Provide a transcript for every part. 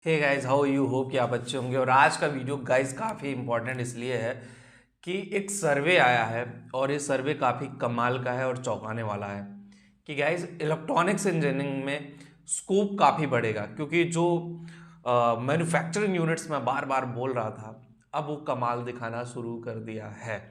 Hey guys, how you hope कि आप अच्छे होंगे। और आज का वीडियो गाइस काफ़ी इंपॉर्टेंट इसलिए है कि एक सर्वे आया है और ये सर्वे काफ़ी कमाल का है और चौंकाने वाला है कि गाइस इलेक्ट्रॉनिक्स इंजीनियरिंग में स्कोप काफ़ी बढ़ेगा, क्योंकि जो मैन्युफैक्चरिंग यूनिट्स में बार बार बोल रहा था, अब वो कमाल दिखाना शुरू कर दिया है।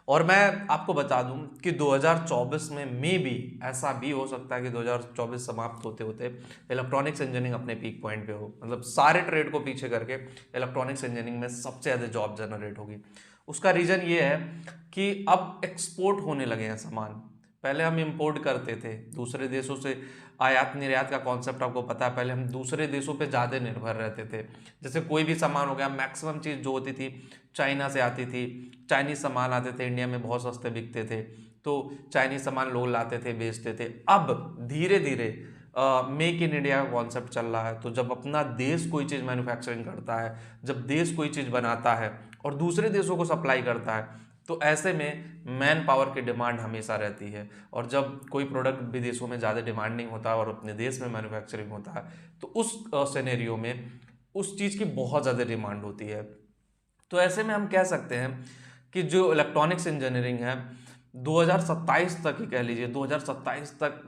और मैं आपको बता दूं कि 2024 में मे भी ऐसा भी हो सकता है कि 2024 समाप्त होते होते इलेक्ट्रॉनिक्स इंजीनियरिंग अपने पीक पॉइंट पे हो, मतलब सारे ट्रेड को पीछे करके इलेक्ट्रॉनिक्स इंजीनियरिंग में सबसे ज़्यादा जॉब जनरेट होगी। उसका रीज़न ये है कि अब एक्सपोर्ट होने लगे हैं सामान। पहले हम इंपोर्ट करते थे दूसरे देशों से। आयात निर्यात का कॉन्सेप्ट आपको पता है, पहले हम दूसरे देशों पे ज़्यादा निर्भर रहते थे। जैसे कोई भी सामान हो गया, मैक्सिमम चीज़ जो होती थी चाइना से आती थी। चाइनीज सामान आते थे, इंडिया में बहुत सस्ते बिकते थे, तो चाइनीज सामान लोग लाते थे, बेचते थे। अब धीरे धीरे मेक इन इंडिया का कॉन्सेप्ट चल रहा है। तो जब अपना देश कोई चीज़ मैन्युफैक्चरिंग करता है, जब देश कोई चीज़ बनाता है और दूसरे देशों को सप्लाई करता है, तो ऐसे में मैन पावर की डिमांड हमेशा रहती है। और जब कोई प्रोडक्ट विदेशों में ज़्यादा डिमांड नहीं होता और अपने देश में मैन्युफैक्चरिंग होता है, तो उस सिनेरियो में उस चीज़ की बहुत ज़्यादा डिमांड होती है। तो ऐसे में हम कह सकते हैं कि जो इलेक्ट्रॉनिक्स इंजीनियरिंग है 2027 तक ही कह लीजिए, 2027 तक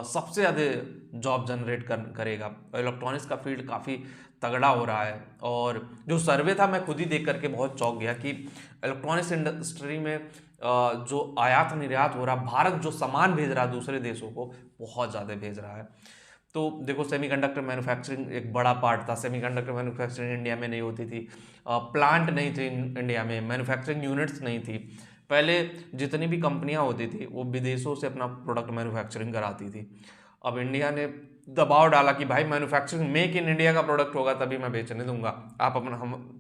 सबसे ज़्यादा जॉब जनरेट करेगा। इलेक्ट्रॉनिक्स का फील्ड काफ़ी तगड़ा हो रहा है। और जो सर्वे था मैं खुद ही देख करके बहुत चौंक गया कि इलेक्ट्रॉनिक्स इंडस्ट्री में जो आयात निर्यात हो रहा, भारत जो सामान भेज रहा है दूसरे देशों को, बहुत ज़्यादा भेज रहा है। तो देखो, सेमीकंडक्टर मैन्युफैक्चरिंग एक बड़ा पार्ट था। सेमीकंडक्टर मैन्युफैक्चरिंग इंडिया में नहीं होती थी, प्लांट नहीं थी इंडिया में, मैन्युफैक्चरिंग यूनिट्स नहीं थी। पहले जितनी भी कंपनियां होती थी वो विदेशों से अपना प्रोडक्ट मैन्युफैक्चरिंग कराती थी। अब इंडिया ने दबाव डाला कि भाई मैन्युफैक्चरिंग मेक इन इंडिया का प्रोडक्ट होगा तभी मैं बेचने दूंगा। आप अपना हम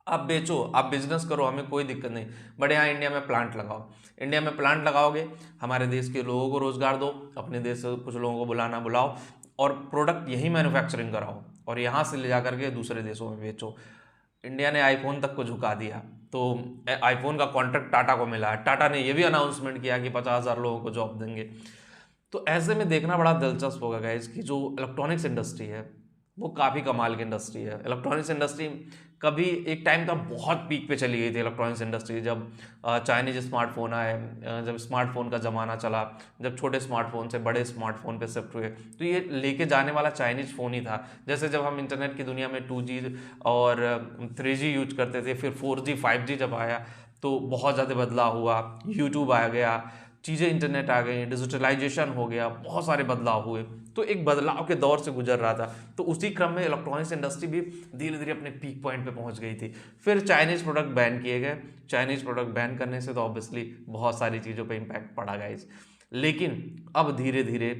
आप बेचो, आप बिजनेस करो, हमें कोई दिक्कत नहीं, बट यहाँ इंडिया में प्लांट लगाओ। इंडिया में प्लांट लगाओगे, हमारे देश के लोगों को रोजगार दो, अपने देश से कुछ लोगों को बुलाना बुलाओ और प्रोडक्ट यही मैन्युफैक्चरिंग कराओ और यहाँ से ले जा करके दूसरे देशों में बेचो। इंडिया ने आईफोन तक को झुका दिया। तो आईफोन का कॉन्ट्रैक्ट टाटा को मिला है। टाटा ने यह भी अनाउंसमेंट किया कि 50,000 लोगों को जॉब देंगे। तो ऐसे में देखना बड़ा दिलचस्प होगा गाइस कि जो इलेक्ट्रॉनिक्स इंडस्ट्री है वो काफ़ी कमाल की इंडस्ट्री है। इलेक्ट्रॉनिक्स इंडस्ट्री कभी एक टाइम था बहुत पीक पे चली गई थी इलेक्ट्रॉनिक्स इंडस्ट्री, जब चाइनीज स्मार्टफोन आए, जब स्मार्टफोन का ज़माना चला, जब छोटे स्मार्टफोन से बड़े स्मार्टफोन पे शिफ्ट हुए, तो ये लेके जाने वाला चाइनीज फ़ोन ही था। जैसे जब हम इंटरनेट की दुनिया में 2G और 3G यूज करते थे, फिर 4G 5G जब आया तो बहुत ज़्यादा बदलाव हुआ। यूट्यूब आ गया, चीज़ें इंटरनेट आ गई, डिजिटलाइजेशन हो गया, बहुत सारे बदलाव हुए। तो एक बदलाव के दौर से गुजर रहा था। तो उसी क्रम में इलेक्ट्रॉनिक्स इंडस्ट्री भी धीरे धीरे अपने पीक पॉइंट पे पहुंच गई थी। फिर चाइनीज़ प्रोडक्ट बैन किए गए। चाइनीज़ प्रोडक्ट बैन करने से तो ऑब्वियसली बहुत सारी चीज़ों पे इम्पैक्ट पड़ा गाइस। लेकिन अब धीरे धीरे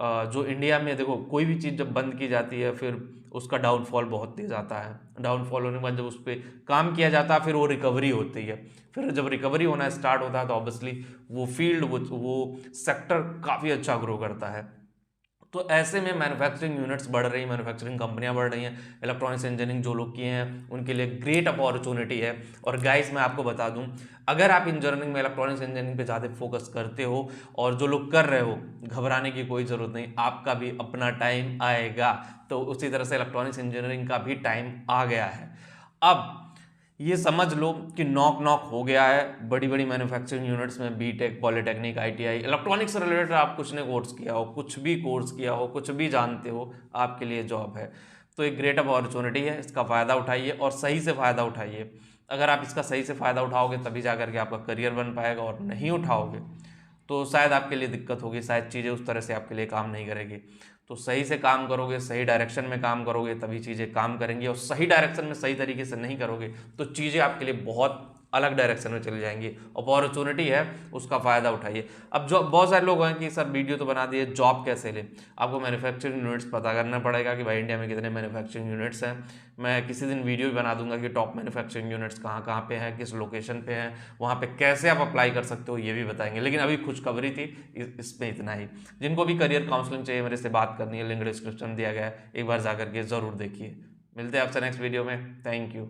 जो इंडिया में देखो, कोई भी चीज़ जब बंद की जाती है फिर उसका डाउनफॉल बहुत तेज आता है। डाउनफॉल होने के बाद जब उस पर काम किया जाता है फिर वो रिकवरी होती है। फिर जब रिकवरी होना स्टार्ट होता है तो ऑब्वियसली वो फील्ड वो सेक्टर काफ़ी अच्छा ग्रो करता है। तो ऐसे में मैन्युफैक्चरिंग यूनिट्स बढ़ रही हैं, मैन्युफैक्चरिंग कंपनियां बढ़ रही हैं। इलेक्ट्रॉनिक्स इंजीनियरिंग जो लोग किए हैं उनके लिए ग्रेट अपॉर्चुनिटी है। और गाइस मैं आपको बता दूं, अगर आप इंजीनियरिंग में इलेक्ट्रॉनिक्स इंजीनियरिंग पे ज़्यादा फोकस करते हो और जो लोग कर रहे हो, घबराने की कोई ज़रूरत नहीं, आपका भी अपना टाइम आएगा। तो उसी तरह से इलेक्ट्रॉनिक्स इंजीनियरिंग का भी टाइम आ गया है। अब ये समझ लो कि नॉक नॉक हो गया है बड़ी बड़ी मैन्युफैक्चरिंग यूनिट्स में। बीटेक, पॉलिटेक्निक, ITI, इलेक्ट्रॉनिक्स से रिलेटेड आप कुछ ने कोर्स किया हो, कुछ भी कोर्स किया हो, कुछ भी जानते हो, आपके लिए जॉब है। तो एक ग्रेट अपॉर्चुनिटी है, इसका फ़ायदा उठाइए और सही से फ़ायदा उठाइए। अगर आप इसका सही से फ़ायदा उठाओगे तभी जा करके आपका करियर बन पाएगा, और नहीं उठाओगे तो शायद आपके लिए दिक्कत होगी, शायद चीज़ें उस तरह से आपके लिए काम नहीं करेगी। तो सही से काम करोगे, सही डायरेक्शन में काम करोगे, तभी चीज़ें काम करेंगी। और सही डायरेक्शन में सही तरीके से नहीं करोगे तो चीज़ें आपके लिए बहुत अलग डायरेक्शन में चली जाएंगी। अपॉर्चुनिटी है, उसका फ़ायदा उठाइए। अब जो बहुत सारे लोग हैं कि सर वीडियो तो बना दिए, जॉब कैसे ले। आपको मैन्युफैक्चरिंग यूनिट्स पता करना पड़ेगा कि भाई इंडिया में कितने मैन्युफैक्चरिंग यूनिट्स हैं। मैं किसी दिन वीडियो भी बना दूंगा कि टॉप मैन्युफैक्चरिंग यूनिट्स कहाँ कहाँ पे हैं, किस लोकेशन पे हैं, वहाँ पे कैसे आप अप्लाई कर सकते हो, ये भी बताएंगे। लेकिन अभी खुशखबरी थी, इसमें इतना ही। जिनको भी करियर काउंसलिंग चाहिए मेरे से बात करनी है, लिंक डिस्क्रिप्शन दिया गया है, एक बार जा करके ज़रूर देखिए। मिलते हैं आपसे नेक्स्ट वीडियो में। Thank you.